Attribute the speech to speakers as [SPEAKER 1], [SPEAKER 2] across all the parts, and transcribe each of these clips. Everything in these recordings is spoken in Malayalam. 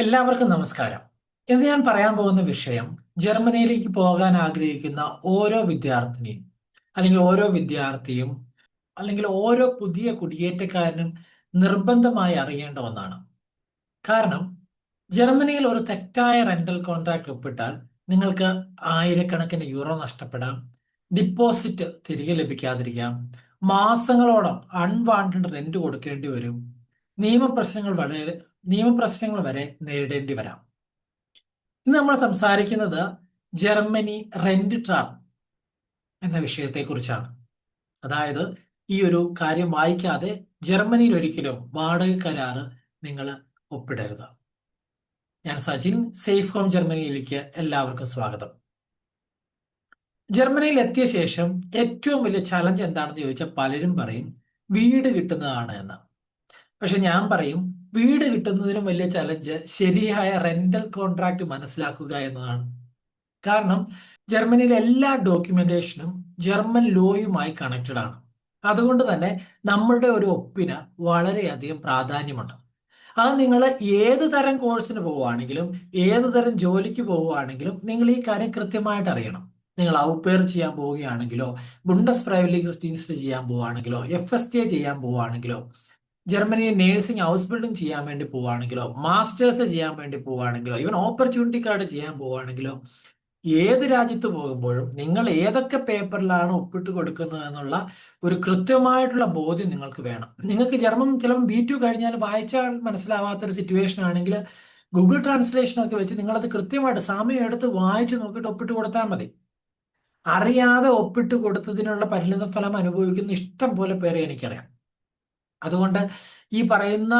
[SPEAKER 1] എല്ലാവർക്കും നമസ്കാരം. ഇന്ന് ഞാൻ പറയാൻ പോകുന്ന വിഷയം ജർമ്മനിയിലേക്ക് പോകാൻ ആഗ്രഹിക്കുന്ന ഓരോ വിദ്യാർത്ഥിനിയും അല്ലെങ്കിൽ ഓരോ വിദ്യാർത്ഥിയും അല്ലെങ്കിൽ ഓരോ പുതിയ കുടിയേറ്റക്കാരനും നിർബന്ധമായി അറിയേണ്ട ഒന്നാണ്. കാരണം ജർമ്മനിയിൽ ഒരു തെറ്റായ റെന്റൽ കോൺട്രാക്ട് ഒപ്പിട്ടാൽ നിങ്ങൾക്ക് ആയിരക്കണക്കിന് യൂറോ നഷ്ടപ്പെടാം, ഡിപ്പോസിറ്റ് തിരികെ ലഭിക്കാതിരിക്കാം, മാസങ്ങളോളം അൺവാണ്ടഡ് റെന്റ് കൊടുക്കേണ്ടി വരും, നിയമപ്രശ്നങ്ങൾ വളരെ നിയമപ്രശ്നങ്ങൾ വരെ നേരിടേണ്ടി വരാം. ഇന്ന് നമ്മൾ സംസാരിക്കുന്നത് ജർമ്മനി റെന്റ് ട്രാപ്പ് എന്ന വിഷയത്തെക്കുറിച്ചാണ്. അതായത് ഈ ഒരു കാര്യം വായിക്കാതെ ജർമ്മനിയിൽ ഒരിക്കലും വാടക കരാറ് നിങ്ങൾ ഒപ്പിടരുത്. ഞാൻ സജിൻ, സേഫ് ഹോം ജർമ്മനിയിലേക്ക് എല്ലാവർക്കും സ്വാഗതം. ജർമ്മനിയിൽ എത്തിയ ശേഷം ഏറ്റവും വലിയ ചലഞ്ച് എന്താണെന്ന് ചോദിച്ചാൽ പലരും പറയും വീട് കിട്ടുന്നതാണ് എന്ന്. പക്ഷെ ഞാൻ പറയും വീട് കിട്ടുന്നതിനും വലിയ ചലഞ്ച് ശരിയായ റെന്റൽ കോൺട്രാക്ട് മനസ്സിലാക്കുക എന്നതാണ്. കാരണം ജർമ്മനിയിലെ എല്ലാ ഡോക്യുമെന്റേഷനും ജർമ്മൻ ലോയുമായി കണക്റ്റഡ് ആണ്. അതുകൊണ്ട് തന്നെ നമ്മളുടെ ഒരു ഒപ്പിന് വളരെയധികം പ്രാധാന്യമുണ്ട്. അത് നിങ്ങൾ ഏത് തരം കോഴ്സിന് പോവുകയാണെങ്കിലും ഏത് തരം ജോലിക്ക് പോവുകയാണെങ്കിലും നിങ്ങൾ ഈ കാര്യം കൃത്യമായിട്ട് അറിയണം. നിങ്ങൾ ഔപെയർ ചെയ്യാൻ പോവുകയാണെങ്കിലോ, ബുണ്ടസ് ഫ്രൈവിലിംഗ് സ്റ്റഡീസ് ചെയ്യാൻ പോവുകയാണെങ്കിലോ, FSTA ചെയ്യാൻ പോവുകയാണെങ്കിലോ, ജർമ്മനിയിൽ നേഴ്സിംഗ് ഹൗസ് ബിൽഡിംഗ് ചെയ്യാൻ വേണ്ടി പോവുകയാണെങ്കിലോ, മാസ്റ്റേഴ്സ് ചെയ്യാൻ വേണ്ടി പോവുകയാണെങ്കിലോ, ഈവൻ ഓപ്പർച്യൂണിറ്റി കാർഡ് ചെയ്യാൻ പോവുകയാണെങ്കിലോ, ഏത് രാജ്യത്ത് പോകുമ്പോഴും നിങ്ങൾ ഏതൊക്കെ പേപ്പറിലാണ് ഒപ്പിട്ട് കൊടുക്കുന്നത് എന്നുള്ള ഒരു കൃത്യമായിട്ടുള്ള ബോധ്യം നിങ്ങൾക്ക് വേണം. നിങ്ങൾക്ക് ജർമ്മൻ ചിലപ്പോൾ B2 കഴിഞ്ഞാൽ വായിച്ചാൽ മനസ്സിലാവാത്തൊരു സിറ്റുവേഷൻ ആണെങ്കിൽ ഗൂഗിൾ ട്രാൻസ്ലേഷൻ ഒക്കെ വെച്ച് നിങ്ങളത് കൃത്യമായിട്ട് സമയം എടുത്ത് വായിച്ച് നോക്കിയിട്ട് ഒപ്പിട്ട് കൊടുത്താൽ മതി. അറിയാതെ ഒപ്പിട്ട് കൊടുത്തതിനുള്ള പരിണിത ഫലം അനുഭവിക്കുന്ന ഇഷ്ടം പോലെ പേരെ എനിക്കറിയാം. അതുകൊണ്ട് ഈ പറയുന്ന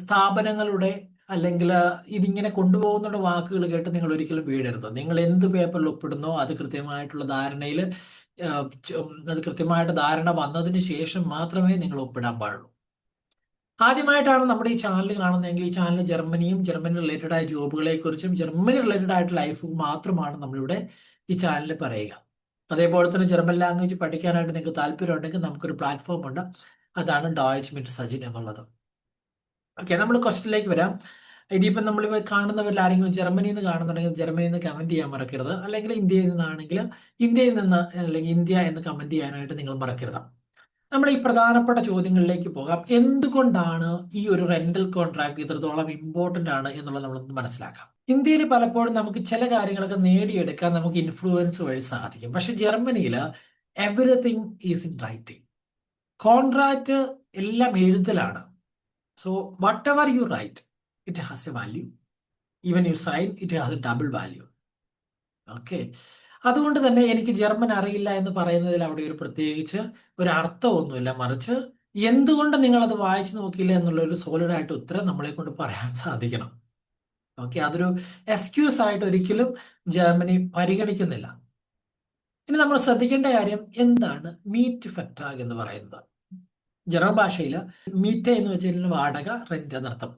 [SPEAKER 1] സ്ഥാപനങ്ങളുടെ അല്ലെങ്കിൽ ഇതിങ്ങനെ കൊണ്ടുപോകുന്നുള്ള വാക്കുകൾ കേട്ട് നിങ്ങൾ ഒരിക്കലും വീഴരുത്. നിങ്ങൾ എന്ത് പേപ്പറിൽ ഒപ്പിടുന്നോ അത് കൃത്യമായിട്ടുള്ള ധാരണയിൽ അത് കൃത്യമായിട്ട് ധാരണ വന്നതിന് ശേഷം മാത്രമേ നിങ്ങൾ ഒപ്പിടാൻ പാടുള്ളൂ. ആദ്യമായിട്ടാണ് നമ്മുടെ ഈ ചാനൽ കാണുന്നതെങ്കിൽ ഈ ചാനൽ ജർമ്മനിയും ജർമ്മനി റിലേറ്റഡ് ആയ ജോബുകളെ കുറിച്ചും ജർമ്മനി റിലേറ്റഡ് ആയിട്ട് ലൈഫും മാത്രമാണ് നമ്മളിവിടെ ഈ ചാനലിൽ പറയുക. അതേപോലെ തന്നെ ജർമ്മൻ ലാംഗ്വേജ് പഠിക്കാനായിട്ട് നിങ്ങൾക്ക് താല്പര്യം ഉണ്ടെങ്കിൽ നമുക്കൊരു പ്ലാറ്റ്ഫോം ഉണ്ട്. അതാണ് ഡോയ്ച്ച് മിറ്റ് സജിൻ എന്നുള്ളത്. ഓക്കെ, നമ്മൾ ക്വസ്റ്റ്യനിലേക്ക് വരാം. ഇനിയിപ്പം നമ്മളിപ്പോൾ കാണുന്നവരിൽ ആരെങ്കിലും ജർമ്മനിയിൽ നിന്ന് കാണുന്നുണ്ടെങ്കിൽ ജർമ്മനിയിൽ നിന്ന് കമന്റ് ചെയ്യാൻ മറക്കരുത്. അല്ലെങ്കിൽ ഇന്ത്യയിൽ നിന്നാണെങ്കിൽ ഇന്ത്യയിൽ നിന്ന് അല്ലെങ്കിൽ ഇന്ത്യ എന്ന് കമന്റ് ചെയ്യാനായിട്ട് നിങ്ങൾ മറക്കരുത്. നമ്മൾ ഈ പ്രധാനപ്പെട്ട ചോദ്യങ്ങളിലേക്ക് പോകാം. എന്തുകൊണ്ടാണ് ഈ ഒരു റെന്റൽ കോൺട്രാക്ട് ഇത്രത്തോളം ഇമ്പോർട്ടന്റ് ആണ് എന്നുള്ളത് നമ്മളൊന്ന് മനസ്സിലാക്കാം. ഇന്ത്യയിൽ പലപ്പോഴും നമുക്ക് ചില കാര്യങ്ങളൊക്കെ നേടിയെടുക്കാൻ നമുക്ക് ഇൻഫ്ലുവൻസ് വഴി സാധിക്കും. പക്ഷെ ജർമ്മനിയിൽ everything is in writing. Contract എല്ലാം എഴുതലാണ്. So whatever you write, it has a value. Even you sign, it has a double value. Okay, അതുകൊണ്ട് തന്നെ എനിക്ക് ജർമ്മൻ അറിയില്ല എന്ന് പറയുന്നതിൽ അവിടെ ഒരു പ്രത്യേകിച്ച് ഒരു അർത്ഥമൊന്നുമില്ല. മറിച്ച് എന്തുകൊണ്ട് നിങ്ങൾ അത് വായിച്ചു നോക്കിയില്ല എന്നുള്ള ഒരു സോളിഡ് ആയിട്ട് ഉത്തരം നമ്മളെ കൊണ്ട് പറയാൻ സാധിക്കണം. ഓക്കെ, അതൊരു എക്സ്ക്യൂസ് ആയിട്ട് ഒരിക്കലും ജർമ്മനി പരിഗണിക്കുന്നില്ല. ഇനി നമ്മൾ ശ്രദ്ധിക്കേണ്ട കാര്യം എന്താണ് മീറ്റ് ഫെട്രാഗ് എന്ന് പറയുന്നത്. ജർമ്മൻ ഭാഷയിൽ മീറ്റ എന്ന് വെച്ചാൽ വാടക, റെന്റ് എന്നർത്ഥം.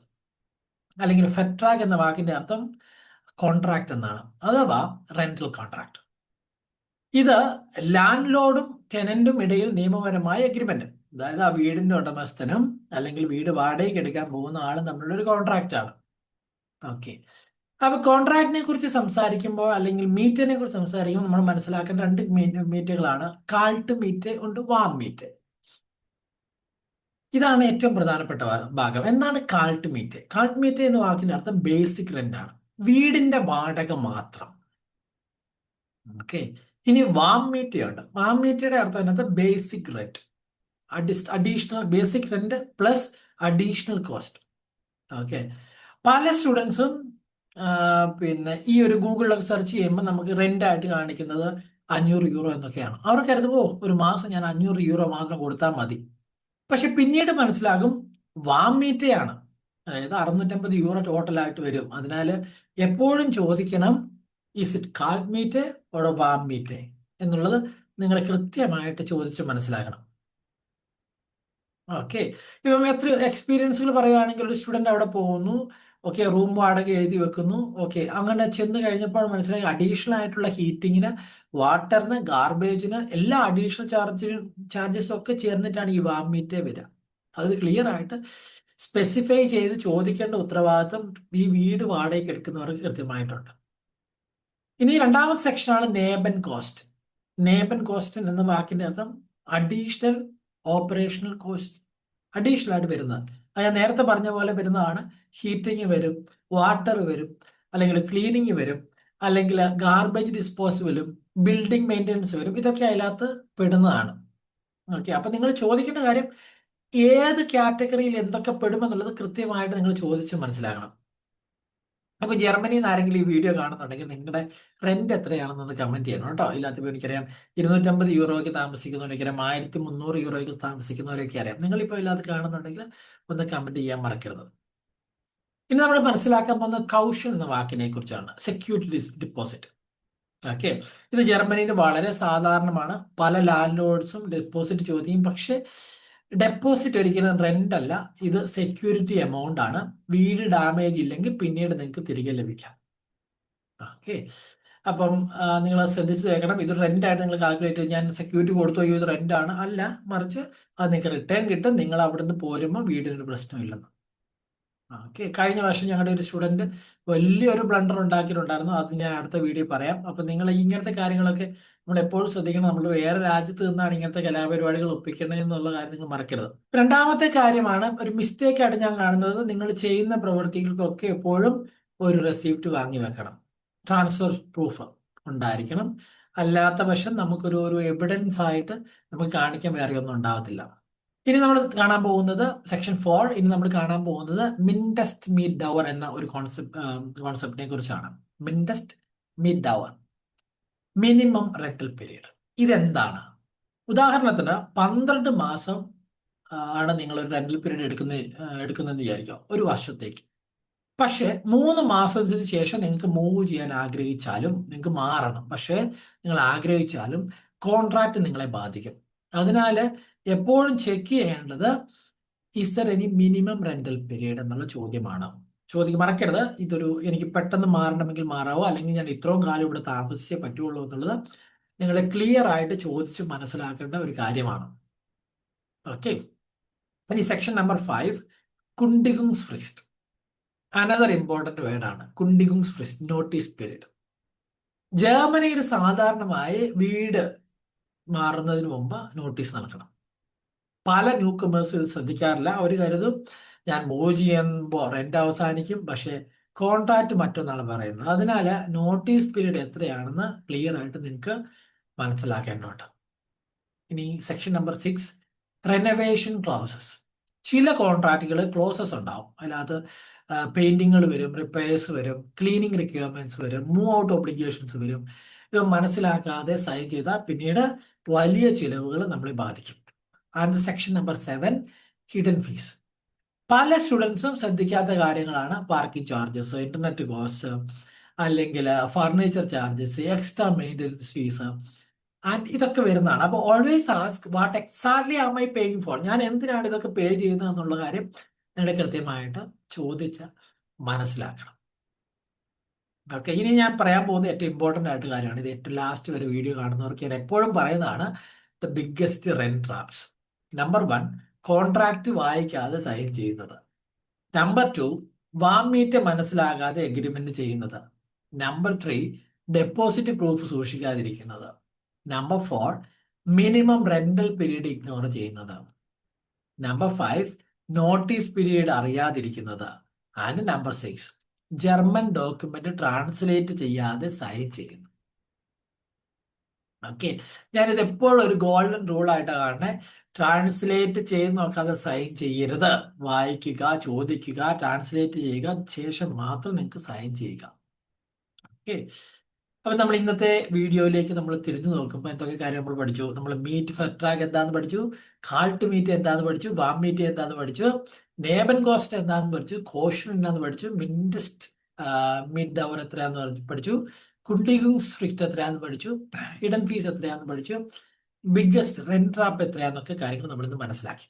[SPEAKER 1] അല്ലെങ്കിൽ ഫെട്രാഗ് എന്ന വാക്കിന്റെ അർത്ഥം കോൺട്രാക്ട് എന്നാണ്, അഥവാ റെന്റൽ കോൺട്രാക്ട്. ഇത് ലാൻഡ് ലോർഡും ടെനന്റും ഇടയിൽ നിയമപരമായ അഗ്രിമെന്റ്, അതായത് ആ വീടിന്റെ ഉടമസ്ഥനും അല്ലെങ്കിൽ വീട് വാടകയ്ക്ക് എടുക്കാൻ പോകുന്ന ആളും തമ്മിലുള്ള ഒരു കോൺട്രാക്റ്റ് ആണ്. ഓക്കെ, അപ്പൊ കോൺട്രാക്റ്റിനെ കുറിച്ച് സംസാരിക്കുമ്പോൾ അല്ലെങ്കിൽ മീറ്റിനെ കുറിച്ച് സംസാരിക്കുമ്പോൾ നമ്മൾ മനസ്സിലാക്കേണ്ട രണ്ട് മീറ്റുകളാണ്. കാൾട്ട് മീറ്റ് ഉണ്ട്, വാം മീറ്റ്. ഇതാണ് ഏറ്റവും പ്രധാനപ്പെട്ട ഭാഗം. എന്താണ് കാൾട്ട് മീറ്റ്? കാൾട്ട് മീറ്റ് എന്ന വാക്കിന്റെ അർത്ഥം ബേസിക് റെന്റ് ആണ്, വീടിന്റെ വാടക മാത്രം. ഓക്കെ, ഇനി വാം മീറ്റ ഉണ്ട്. വാം മീറ്റയുടെ അർത്ഥം എന്നത് basic rent, additional basic rent plus additional cost. Okay, പല സ്റ്റുഡൻസും പിന്നെ ഈ ഒരു ഗൂഗിളിലൊക്കെ സെർച്ച് ചെയ്യുമ്പോൾ നമുക്ക് റെന്റ് ആയിട്ട് കാണിക്കുന്നത് 500 യൂറോ എന്നൊക്കെയാണ്. അവർ കരുതുമ്പോൾ ഒരു മാസം ഞാൻ 500 യൂറോ മാത്രം കൊടുത്താൽ മതി. പക്ഷെ പിന്നീട് മനസ്സിലാകും വാം മീറ്റയാണ്, അതായത് 650 യൂറോ ടോട്ടലായിട്ട് വരും. അതിനാൽ എപ്പോഴും ചോദിക്കണം ഈസ് ഇറ്റ് കാൾട്ട് മീറ്റ് ഓർ വാം മീറ്റ് എന്നുള്ളത് നിങ്ങൾ കൃത്യമായിട്ട് ചോദിച്ച് മനസ്സിലാക്കണം. ഓക്കെ, ഇപ്പം എത്ര എക്സ്പീരിയൻസുകൾ പറയുകയാണെങ്കിൽ ഒരു സ്റ്റുഡന്റ് അവിടെ പോകുന്നു, ഓക്കെ, റൂം വാടക എഴുതി വെക്കുന്നു. ഓക്കെ, അങ്ങനെ ചെന്ന് കഴിഞ്ഞപ്പോൾ മനസ്സിലായി അഡീഷണൽ ആയിട്ടുള്ള ഹീറ്റിങ്ങിന്, വാട്ടറിന്, ഗാർബേജിന് എല്ലാ അഡീഷണൽ ചാർജസും ഒക്കെ ചേർന്നിട്ടാണ് ഈ വാം മീറ്റേ വരിക. അത് ക്ലിയർ ആയിട്ട് സ്പെസിഫൈ ചെയ്ത് ചോദിക്കേണ്ട ഉത്തരവാദിത്വം ഈ വീട് വാടകയ്ക്ക് എടുക്കുന്നവർക്ക് കൃത്യമായിട്ടുണ്ട്. ഇനി രണ്ടാമത്തെ സെക്ഷനാണ് നേബൻ കോസ്റ്റ്. നേബൻ കോസ്റ്റ് എന്ന വാക്കിന്റെ അർത്ഥം അഡീഷണൽ ഓപ്പറേഷണൽ കോസ്റ്റ്, അഡീഷണൽ ആയിട്ട് വരുന്നത്. അത് ഞാൻ നേരത്തെ പറഞ്ഞ പോലെ വരുന്നതാണ്. ഹീറ്റിംഗ് വരും, വാട്ടർ വരും, അല്ലെങ്കിൽ ക്ലീനിങ് വരും, അല്ലെങ്കിൽ ഗാർബേജ് ഡിസ്പോസബിളും ബിൽഡിംഗ് മെയിൻ്റെനൻസ് വരും. ഇതൊക്കെ അതിനകത്ത് പെടുന്നതാണ്. ഓക്കെ, അപ്പൊ നിങ്ങൾ ചോദിക്കേണ്ട കാര്യം ഏത് കാറ്റഗറിയിൽ എന്തൊക്കെ പെടുമെന്നുള്ളത് കൃത്യമായിട്ട് നിങ്ങൾ ചോദിച്ച് മനസ്സിലാക്കണം. അപ്പൊ ജർമ്മനിയിൽ നിന്ന് ആരെങ്കിലും ഈ വീഡിയോ കാണുന്നുണ്ടെങ്കിൽ നിങ്ങളുടെ റെന്റ് എത്രയാണെന്ന് കമന്റ് ചെയ്യണം കേട്ടോ. ഇല്ലാത്തപ്പോൾ എനിക്കറിയാം 250 യൂറോയ്ക്ക് താമസിക്കുന്നവരൊക്കെ 1300 യൂറോയ്ക്ക് താമസിക്കുന്നവരൊക്കെ അറിയാം. നിങ്ങളിപ്പോൾ ഇല്ലാതെ കാണുന്നുണ്ടെങ്കിൽ ഒന്ന് കമന്റ് ചെയ്യാൻ മറക്കരുത്. ഇനി നമ്മൾ മനസ്സിലാക്കാൻ പോകുന്ന കൗഷൻ എന്ന വാക്കിനെ കുറിച്ചാണ്. Security deposit. ഓക്കെ, ഇത് ജർമ്മനിയിൽ വളരെ സാധാരണമാണ്. പല ലാൻഡ് ലോഡ്സും ഡെപ്പോസിറ്റ് ചോദിക്കും. പക്ഷെ ഡെപ്പോസിറ്റ് ഒരിക്കലും റെന്റ് അല്ല, ഇത് സെക്യൂരിറ്റി എമൗണ്ട് ആണ്. വീട് ഡാമേജ് ഇല്ലെങ്കിൽ പിന്നീട് നിങ്ങൾക്ക് തിരികെ ലഭിക്കാം. ഓക്കെ, അപ്പം നിങ്ങൾ ശ്രദ്ധിച്ച് വെക്കണം. ഇത് റെന്റ് ആയിട്ട് നിങ്ങൾ കാൽക്കുലേറ്റ് ചെയ്ത് ഞാൻ സെക്യൂരിറ്റി കൊടുത്തു അയ്യോ ഇത് റെന്റ് ആണ് അല്ല, മറിച്ച് അത് നിങ്ങൾക്ക് റിട്ടേൺ കിട്ടും. നിങ്ങൾ അവിടുന്ന് പോരുമ്പോൾ വീടിനൊരു പ്രശ്നമില്ലെന്ന്. ഓക്കെ, കഴിഞ്ഞ വർഷം ഞങ്ങളുടെ ഒരു സ്റ്റുഡന്റ് വലിയൊരു ബ്ലണ്ടർ ഉണ്ടാക്കിയിട്ടുണ്ടായിരുന്നു. അത് ഞാൻ അടുത്ത വീഡിയോ പറയാം. അപ്പൊ നിങ്ങൾ ഇങ്ങനത്തെ കാര്യങ്ങളൊക്കെ നമ്മൾ എപ്പോഴും ശ്രദ്ധിക്കണം. നമ്മൾ വേറെ രാജ്യത്ത് നിന്നാണ് ഇങ്ങനത്തെ കലാപരിപാടികൾ ഒപ്പിക്കണത് എന്നുള്ള കാര്യം നിങ്ങൾ മറക്കരുത്. രണ്ടാമത്തെ കാര്യമാണ് ഒരു മിസ്റ്റേക്ക് ആയിട്ട് ഞാൻ കാണുന്നത്, നിങ്ങൾ ചെയ്യുന്ന പ്രവൃത്തികൾക്കൊക്കെ എപ്പോഴും ഒരു റെസിപ്റ്റ് വാങ്ങി വെക്കണം. ട്രാൻസ്ഫർ പ്രൂഫ് ഉണ്ടായിരിക്കണം. അല്ലാത്ത പക്ഷം നമുക്കൊരു എവിഡൻസ് ആയിട്ട് നമുക്ക് കാണിക്കാൻ വേറെ ഒന്നും ഉണ്ടാവത്തില്ല. ഇനി നമ്മൾ കാണാൻ പോകുന്നത് സെക്ഷൻ 4. ഇനി നമ്മൾ കാണാൻ പോകുന്നത് മിൻഡസ്റ്റ് മീറ്റ് ഡവർ എന്ന ഒരു കോൺസെപ്റ്റിനെ കുറിച്ചാണ്. മിൻഡസ്റ്റ് മീറ്റ് ഡവർ, മിനിമം റെന്റൽ പീരീഡ്. ഇതെന്താണ്? ഉദാഹരണത്തിന് 12 മാസം ആണ് നിങ്ങൾ ഒരു റെന്റൽ പീരീഡ് എടുക്കുന്നതെന്ന് വിചാരിക്കുക, ഒരു വർഷത്തേക്ക്. പക്ഷെ 3 മാസത്തിന് ശേഷം നിങ്ങൾക്ക് മൂവ് ചെയ്യാൻ ആഗ്രഹിച്ചാലും നിങ്ങൾക്ക് മാറണം. പക്ഷെ നിങ്ങൾ ആഗ്രഹിച്ചാലും കോൺട്രാക്ട് നിങ്ങളെ ബാധിക്കും. അതിനാൽ എപ്പോഴും ചെക്ക് ചെയ്യേണ്ടത് is there any minimum rental period എന്നുള്ള ചോദ്യമാണ്. ചോദിക്കും മറക്കരുത്. ഇതൊരു എനിക്ക് പെട്ടെന്ന് മാറണമെങ്കിൽ മാറാവോ, അല്ലെങ്കിൽ ഞാൻ ഇത്രയും കാലം ഇവിടെ താമസിച്ചേ പറ്റുള്ളൂ എന്നുള്ളത് നിങ്ങൾ ക്ലിയർ ആയിട്ട് ചോദിച്ച് മനസ്സിലാക്കേണ്ട ഒരു കാര്യമാണ്. ഓക്കെ, ഇനി സെക്ഷൻ നമ്പർ 5, കുണ്ടിഗുങ്സ്ഫ്രിസ്റ്റ്. അനദർ ഇമ്പോർട്ടന്റ് വേർഡാണ് കുണ്ടിഗുങ്സ്ഫ്രിസ്റ്റ്, നോട്ടീസ് പീരീഡ്. ജർമ്മനിയിൽ സാധാരണമായി വീട് മാറുന്നതിന് മുമ്പ് നോട്ടീസ് നൽകണം. പല ന്യൂ കമേഴ്സും ഇത് ശ്രദ്ധിക്കാറില്ല. അവർ കരുതും ഞാൻ മൂവ് ചെയ്യുമ്പോൾ റെന്റ് അവസാനിക്കും, പക്ഷേ കോൺട്രാക്ട് മറ്റൊന്നാണ് പറയുന്നത്. അതിനാൽ നോട്ടീസ് പീരീഡ് എത്രയാണെന്ന് ക്ലിയർ ആയിട്ട് നിങ്ങൾക്ക് മനസ്സിലാക്കേണ്ടതുണ്ട്. ഇനി സെക്ഷൻ നമ്പർ 6, റെനോവേഷൻ ക്ലോസസ്. ചില കോൺട്രാക്റ്റുകൾ ക്ലോസസ് ഉണ്ടാവും. അതിനകത്ത് പെയിന്റിങ്ങൾ വരും, റിപ്പയേഴ്സ് വരും, ക്ലീനിങ് റിക്വയർമെന്റ്സ് വരും, മൂവ് ഔട്ട് ഒബ്ലിഗേഷൻസ് വരും. ഇവ മനസ്സിലാക്കാതെ സൈൻ ചെയ്താൽ പിന്നീട് വലിയ ചിലവുകൾ നമ്മളെ ബാധിക്കും. And section number 7, hidden fees. പല സ്റ്റുഡൻസും ശ്രദ്ധിക്കാത്ത കാര്യങ്ങളാണ് പാർക്കിംഗ് ചാർജസ്, ഇന്റർനെറ്റ് കോസ്റ്റ്, അല്ലെങ്കിൽ furniture charges, extra maintenance fees, and ഇതൊക്കെ വരുന്നതാണ്. അപ്പോൾ always ask what exactly am I paying for. ഞാൻ എന്തിനാണ് ഇതൊക്കെ പേ ചെയ്യുന്നത് എന്നുള്ള കാര്യം നിങ്ങൾ കൃത്യമായിട്ട് ചോദിച്ച് മനസ്സിലാക്കണം. ഓക്കെ, ഇനി ഞാൻ പറയാൻ പോകുന്ന ഏറ്റവും ഇമ്പോർട്ടൻ്റ് ആയിട്ട് കാര്യമാണ്. ഇത് ഏറ്റവും ലാസ്റ്റ് വരെ വീഡിയോ കാണുന്നവർക്ക് ഞാൻ എപ്പോഴും പറയുന്നതാണ് the biggest rent traps. Number 1, contract വായിക്കാതെ സൈൻ ചെയ്യുന്നത്. നമ്പർ 2, വാം മീറ്റ് മനസ്സിലാകാതെ എഗ്രിമെന്റ് ചെയ്യുന്നത്. നമ്പർ 3, ഡെപ്പോസിറ്റ് പ്രൂഫ് സൂക്ഷിക്കാതിരിക്കുന്നത്. Number 4, minimum rental period ignore ചെയ്യുന്നത്. നമ്പർ 5, നോട്ടീസ് പീരീഡ് അറിയാതിരിക്കുന്നത്. And number 6, German document translate ചെയ്യാതെ സൈൻ ചെയ്യുന്നു. ഓക്കെ, ഞാനിത് എപ്പോഴും ഒരു ഗോൾഡൻ റൂൾ ആയിട്ടാണ് കാണുന്നത്. ട്രാൻസ്ലേറ്റ് ചെയ്ത് നോക്കാതെ സൈൻ ചെയ്യരുത്. വായിക്കുക, ചോദിക്കുക, ട്രാൻസ്ലേറ്റ് ചെയ്യുക, ശേഷം മാത്രം നിങ്ങൾക്ക് സൈൻ ചെയ്യുക. ഓക്കെ, അപ്പൊ നമ്മൾ ഇന്നത്തെ വീഡിയോയിലേക്ക് നമ്മൾ തിരിഞ്ഞു നോക്കുമ്പോൾ എന്തൊക്കെ കാര്യം നമ്മൾ പഠിച്ചു. നമ്മൾ മീറ്റ് ഫെട്രാഗ് എന്താന്ന് പഠിച്ചു, കാൾട്ട് മീറ്റ് എന്താന്ന് പഠിച്ചു, വാം മീറ്റ് എന്താന്ന് പഠിച്ചു, നേബൻ കോസ്റ്റ് എന്താന്ന് പഠിച്ചു, കോഷൻ എന്താന്ന് പഠിച്ചു, മിൻഡസ്റ്റ് മീറ്റ് ഡവർ എത്രയാന്ന് പഠിച്ചു, കുണ്ടിഗുങ്സ്ഫ്രിസ്റ്റ് എത്രയാന്ന് പഠിച്ചു, ഹിഡൻ ഫീസ് എത്രയാന്ന് പഠിച്ചു, ബിഗ്ഗസ്റ്റ് റെന്റ് ട്രാപ്പ് എത്രയാന്നൊക്കെ കാര്യങ്ങൾ നമ്മളിന്ന് മനസ്സിലാക്കി.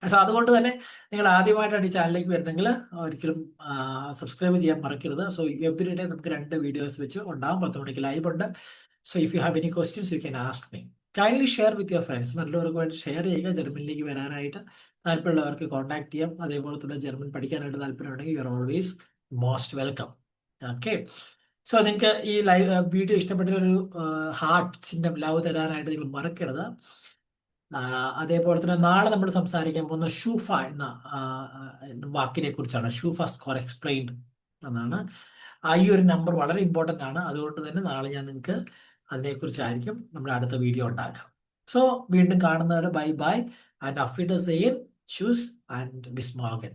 [SPEAKER 1] സോ അതുകൊണ്ട് തന്നെ നിങ്ങൾ ആദ്യമായിട്ടാണ് ഈ ചാനലിലേക്ക് വരുന്നെങ്കിൽ ഒരിക്കലും സബ്സ്ക്രൈബ് ചെയ്യാൻ മറക്കരുത്. സോ എവറി ഡേ നമുക്ക് 2 വീഡിയോസ് വെച്ച് ഉണ്ടാകും. 10 മണിക്ക് ലൈവ് ഉണ്ട്. So if you have any questions you can ask me. Kindly share with your friends, മറ്റുള്ളവർക്കുമായിട്ട് ഷെയർ ചെയ്യുക. ജർമ്മനിലേക്ക് വരാനായിട്ട് താല്പര്യമുള്ളവർക്ക് കോൺടാക്ട് ചെയ്യാം. അതേപോലെ തന്നെ ജർമ്മൻ പഠിക്കാനായിട്ട് താല്പര്യമുണ്ടെങ്കിൽ you are always most welcome. Okay, so നിങ്ങൾക്ക് ഈ ലൈവ് വീഡിയോ ഇഷ്ടപ്പെട്ട ഒരു ഹാർട്ട് ചിഹ്നം ലവ് തരാനായിട്ട് നിങ്ങൾ മറക്കരുത്. അതേപോലെ തന്നെ നാളെ നമ്മൾ സംസാരിക്കാൻ പോകുന്ന ഷൂഫ എന്ന വാക്കിനെ കുറിച്ചാണ്. ഷൂഫ സ്കോർ എക്സ്പ്ലെയിൻഡ് എന്നാണ്. ഈ ഒരു നമ്പർ വളരെ ഇമ്പോർട്ടൻ്റ് ആണ്. അതുകൊണ്ട് തന്നെ നാളെ ഞാൻ നിങ്ങൾക്ക് അതിനെക്കുറിച്ചായിരിക്കും നമ്മുടെ അടുത്ത വീഡിയോ ഉണ്ടാക്കാം. സോ വീണ്ടും കാണുന്നവരെ ബൈ ബൈ ആൻഡ് അഫിഡസെയിൻ ചൂസ് ആൻഡ് ബിസ്മോഗൻ.